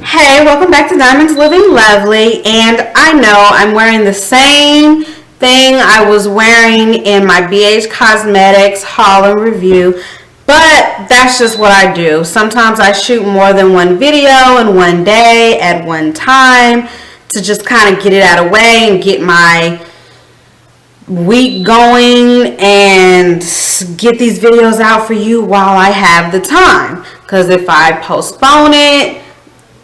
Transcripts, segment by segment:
Hey, welcome back to Diamonds Living Lovely. And I know I'm wearing the same thing I was wearing in my BH Cosmetics haul and review, but that's just what I do. Sometimes I shoot more than one video in one day at one time to just kind of get it out of the way and get my week going and get these videos out for you while I have the time. Because if I postpone it,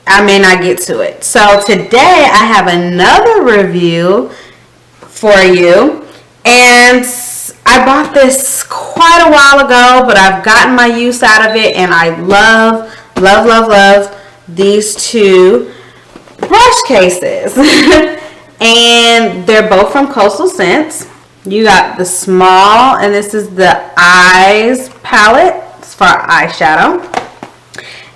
I may not get to it. So today I have another review for you, and I bought this quite a while ago, but I've gotten my use out of it, and I love these two brush cases. And they're both from Coastal Scents. You got the small, and this is the Eyes palette. It's for eyeshadow.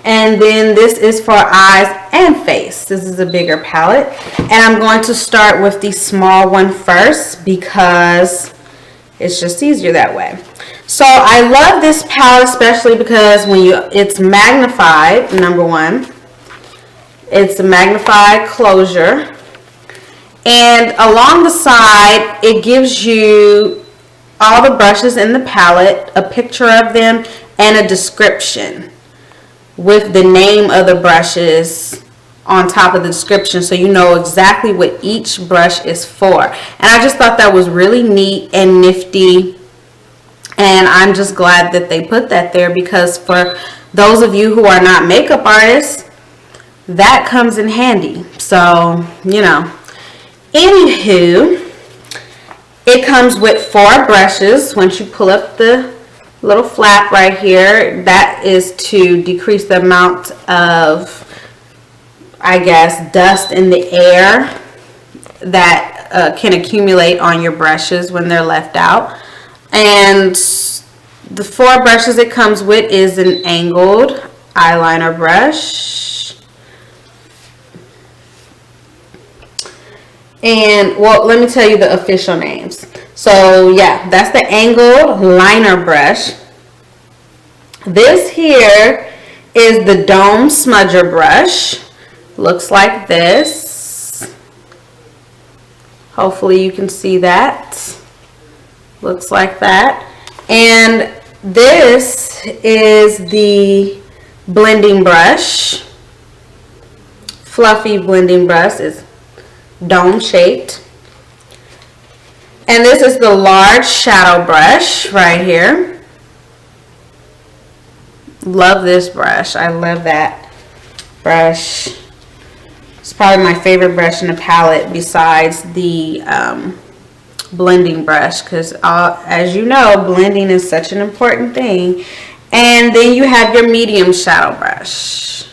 And then this is for eyes and face. This is a bigger palette. And I'm going to start with the small one first because it's just easier that way. So I love this palette especially because it's magnified, number one. It's a magnified closure. And along the side, it gives you all the brushes in the palette, a picture of them, and a description with the name of the brushes on top of the description, so you know exactly what each brush is for. And I just thought that was really neat and nifty, and I'm just glad that they put that there, because for those of you who are not makeup artists, that comes in handy. So, you know. Anywho, it comes with 4 brushes. Once you pull up the little flap right here, that is to decrease the amount of, I guess, dust in the air that can accumulate on your brushes when they're left out. And the 4 brushes it comes with is an angled eyeliner brush. And, well, let me tell you the official names. So, yeah, that's the angled liner brush. This here is the dome smudger brush. Looks like this. Hopefully you can see that. Looks like that. And this is the blending brush. Fluffy blending brush. Is dome shaped. And this is the large shadow brush right here. Love this brush. I love that brush. It's probably my favorite brush in the palette besides the blending brush, because as you know, blending is such an important thing. And then you have your medium shadow brush.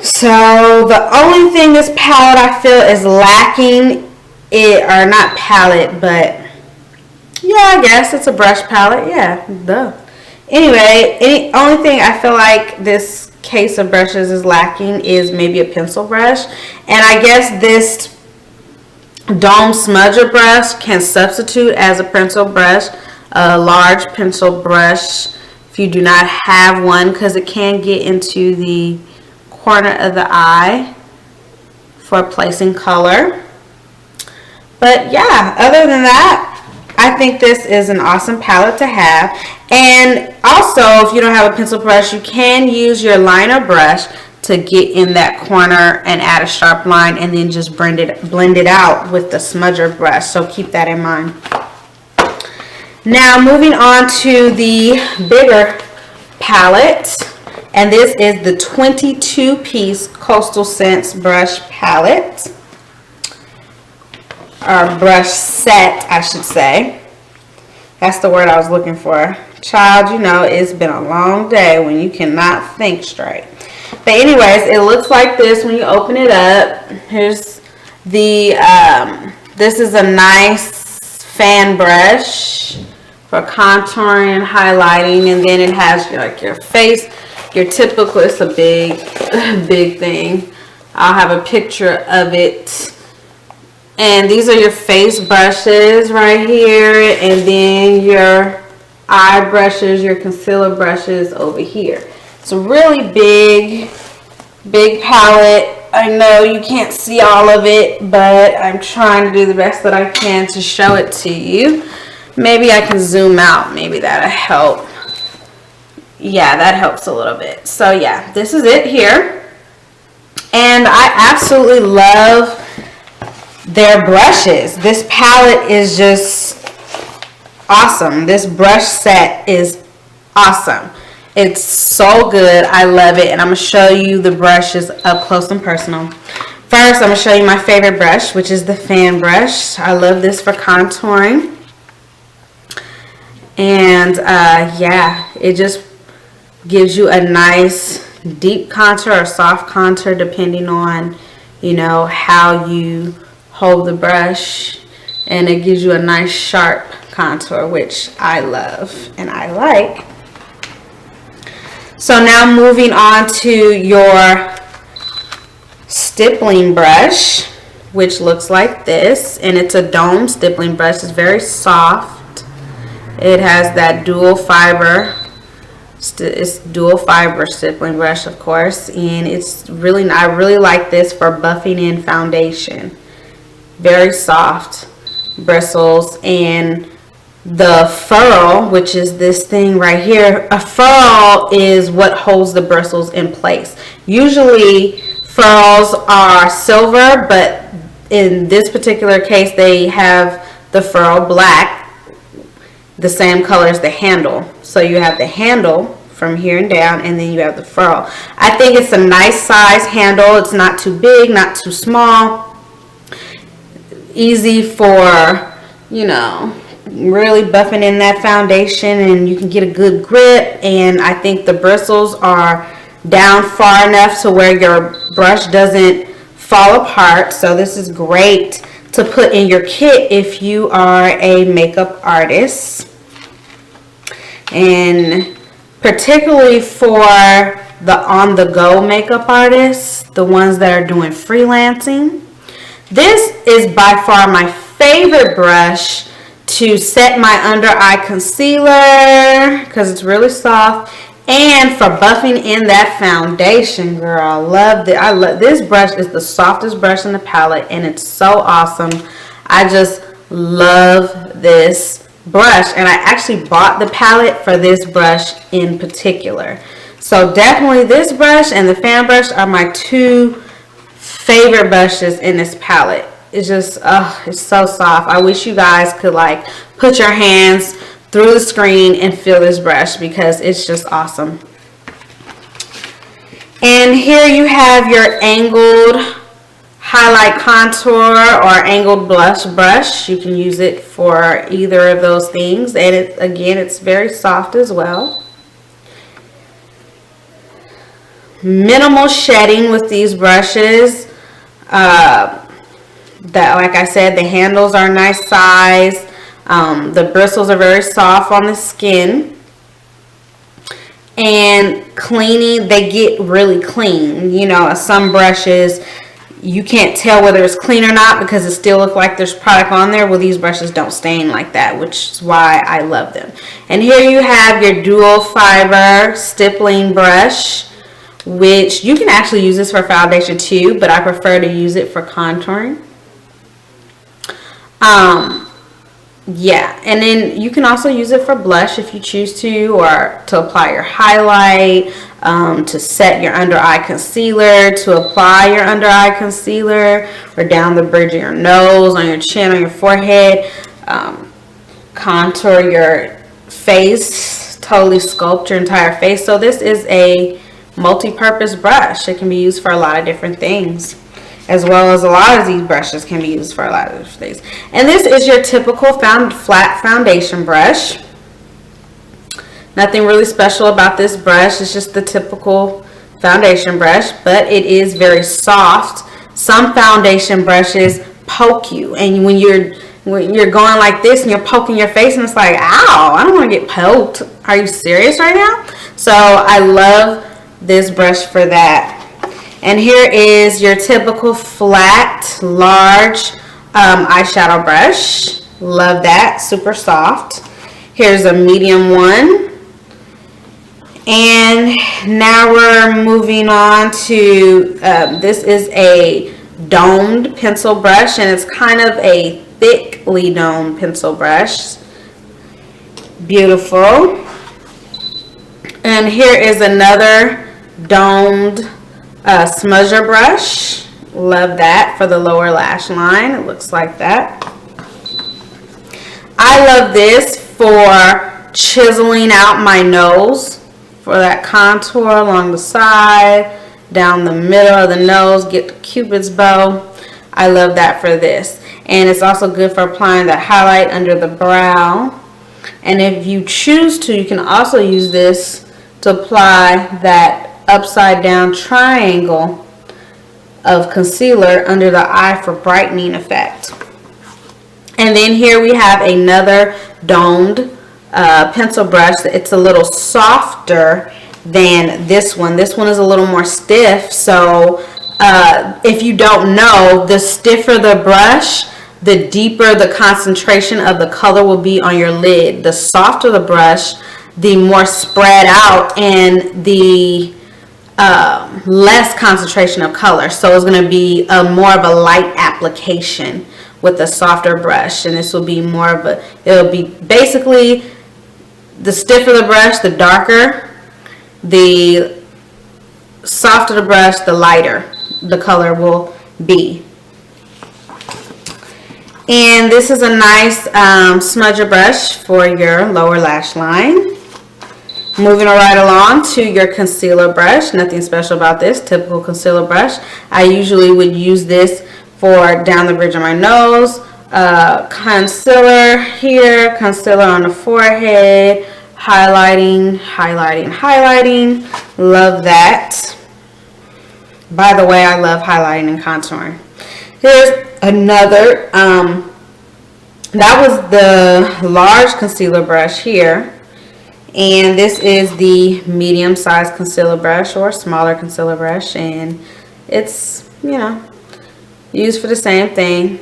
So the only thing this palette I feel is lacking, or not palette, but yeah, I guess it's a brush palette. Yeah, duh. Anyway, only thing I feel like this case of brushes is lacking is maybe a pencil brush. And I guess this dome smudger brush can substitute as a pencil brush, a large pencil brush, if you do not have one, because it can get into the corner of the eye for placing color. But yeah, other than that, I think this is an awesome palette to have. And also, if you don't have a pencil brush, you can use your liner brush to get in that corner and add a sharp line, and then just blend it out with the smudger brush. So keep that in mind. Now moving on to the bigger palette. And this is the 22-piece Coastal Scents brush palette. Or brush set, I should say. That's the word I was looking for. Child, you know, it's been a long day when you cannot think straight. But anyways, it looks like this when you open it up. Here's the, this is a nice fan brush for contouring and highlighting. And then it has like your face. Your typical, it's a big thing. I'll have a picture of it. And these are your face brushes right here. And then your eye brushes, your concealer brushes over here. It's a really big palette. I know you can't see all of it, but I'm trying to do the best that I can to show it to you. Maybe I can zoom out. Maybe that'll help. Yeah, that helps a little bit. So yeah, this is it here. And I absolutely love their brushes. This palette is just awesome. This brush set is awesome. It's so good. I love it. And I'm going to show you the brushes up close and personal. First, I'm going to show you my favorite brush, which is the fan brush. I love this for contouring. And yeah, it just gives you a nice deep contour or soft contour depending on, you know, how you hold the brush. And it gives you a nice sharp contour, which I love and I like. So now moving on to your stippling brush, which looks like this, and it's a dome stippling brush. It's very soft. It has that dual fiber. It's dual fiber stippling brush, of course, and it's really, I really like this for buffing in foundation. Very soft bristles. And the furrow, which is this thing right here, a furrow is what holds the bristles in place. Usually furrows are silver, but in this particular case they have the furrow black, the same color as the handle. So you have the handle from here and down, and then you have the furrow. I think it's a nice size handle. It's not too big, not too small. Easy for, you know, really buffing in that foundation, and you can get a good grip. And I think the bristles are down far enough to where your brush doesn't fall apart. So this is great to put in your kit if you are a makeup artist, and particularly for the on-the-go makeup artists, the ones that are doing freelancing. This is by far my favorite brush to set my under eye concealer because it's really soft, and for buffing in that foundation, girl. I love this brush. Is the softest brush in the palette, and it's so awesome. I just love this brush, and I actually bought the palette for this brush in particular. So definitely this brush and the fan brush are my two favorite brushes in this palette. It's just, it's so soft. I wish you guys could like put your hands through the screen and feel this brush because it's just awesome. And here you have your angled highlight contour or angled blush brush. You can use it for either of those things, and again, it's very soft as well. Minimal shedding with these brushes. That, like I said, the handles are nice size. The bristles are very soft on the skin, and cleaning, they get really clean. You know, some brushes you can't tell whether it's clean or not because it still looks like there's product on there. Well, these brushes don't stain like that, which is why I love them. And here you have your dual fiber stippling brush, which you can actually use this for foundation too, but I prefer to use it for contouring. Yeah, and then you can also use it for blush if you choose to, or to apply your highlight, to set your under eye concealer, to apply your under eye concealer, or down the bridge of your nose, on your chin, on your forehead, contour your face, totally sculpt your entire face. So this is a multi-purpose brush. It can be used for a lot of different things, as well as a lot of these brushes can be used for a lot of different things. And this is your typical flat foundation brush. Nothing really special about this brush. It's just the typical foundation brush, but it is very soft. Some foundation brushes poke you, and when you're going like this and you're poking your face, and it's like, ow, I don't want to get poked. Are you serious right now? So I love this brush for that. And here is your typical flat, large eyeshadow brush. Love that, super soft. Here's a medium one. And now we're moving on to, this is a domed pencil brush, and it's kind of a thickly domed pencil brush. Beautiful. And here is another domed smudger brush. Love that for the lower lash line. It looks like that. I love this for chiseling out my nose, for that contour along the side, down the middle of the nose, get the Cupid's bow. I love that for this. And it's also good for applying that highlight under the brow. And if you choose to, you can also use this to apply that upside down triangle of concealer under the eye for brightening effect. And then here we have another domed pencil brush. It's a little softer than this one. This one is a little more stiff. So if you don't know, the stiffer the brush, the deeper the concentration of the color will be on your lid. The softer the brush, the more spread out and the less concentration of color. So it's going to be more of a light application with a softer brush, and this will be more of a, it'll be basically the stiffer the brush, the darker, the softer the brush, the lighter the color will be. And this is a nice smudger brush for your lower lash line. Moving right along to your concealer brush. Nothing special about this, typical concealer brush. I usually would use this for down the bridge of my nose, concealer here, concealer on the forehead, highlighting, highlighting, highlighting. Love that. By the way, I love highlighting and contouring. Here's another, that was the large concealer brush here. And this is the medium sized concealer brush or smaller concealer brush. And it's, you know, used for the same thing.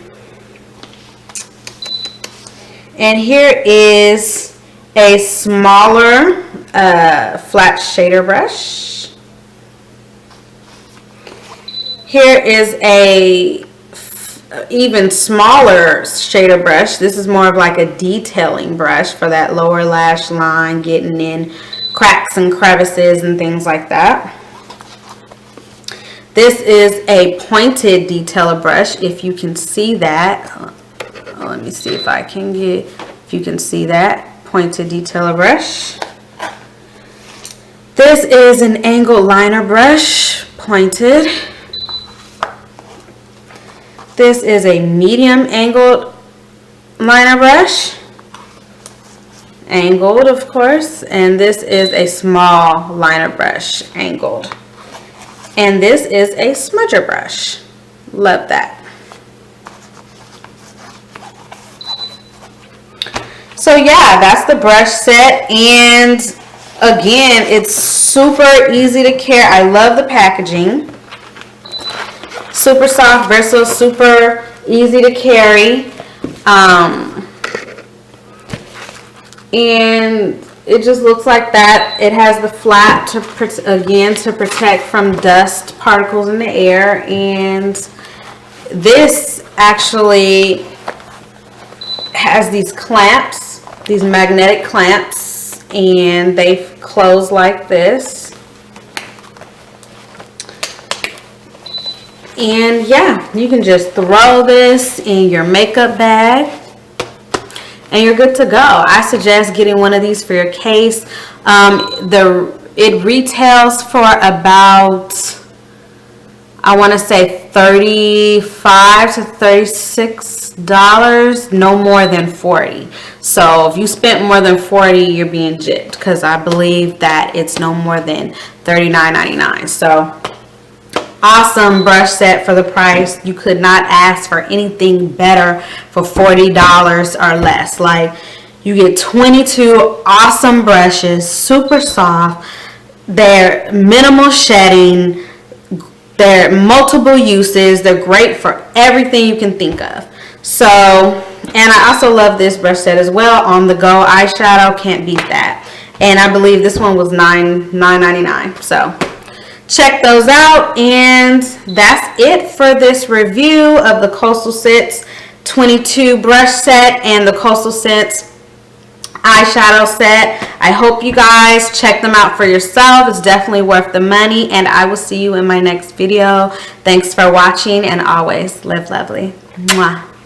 And here is a smaller flat shader brush. Here is a even smaller shader brush. This is more of like a detailing brush for that lower lash line, getting in cracks and crevices and things like that. This is a pointed detailer brush, if you can see that. Let me see if I can get, if you can see that pointed detailer brush. This is an angled liner brush, pointed. This is a medium angled liner brush, angled of course, and this is a small liner brush, angled. And this is a smudger brush. Love that. So yeah, that's the brush set, and again, it's super easy to carry. I love the packaging. Super soft, bristle, super easy to carry. And it just looks like that. It has the flap to protect from dust particles in the air. And this actually has these clamps, these magnetic clamps, and they close like this. And yeah, you can just throw this in your makeup bag and you're good to go. I suggest getting one of these for your case. It retails for about, I want to say $35 to $36, no more than $40. So if you spent more than $40, you're being gypped, because I believe that it's no more than $39.99. So awesome brush set for the price. You could not ask for anything better for $40 or less. Like, you get 22 awesome brushes, super soft. They're minimal shedding. They're multiple uses. They're great for everything you can think of. So, and I also love this brush set as well. On the go eyeshadow, can't beat that. And I believe this one was $9.99. So check those out. And that's it for this review of the Coastal Scents 22 brush set and the Coastal Scents eyeshadow set. I hope you guys check them out for yourself. It's definitely worth the money, and I will see you in my next video. Thanks for watching, and always live lovely. Mwah.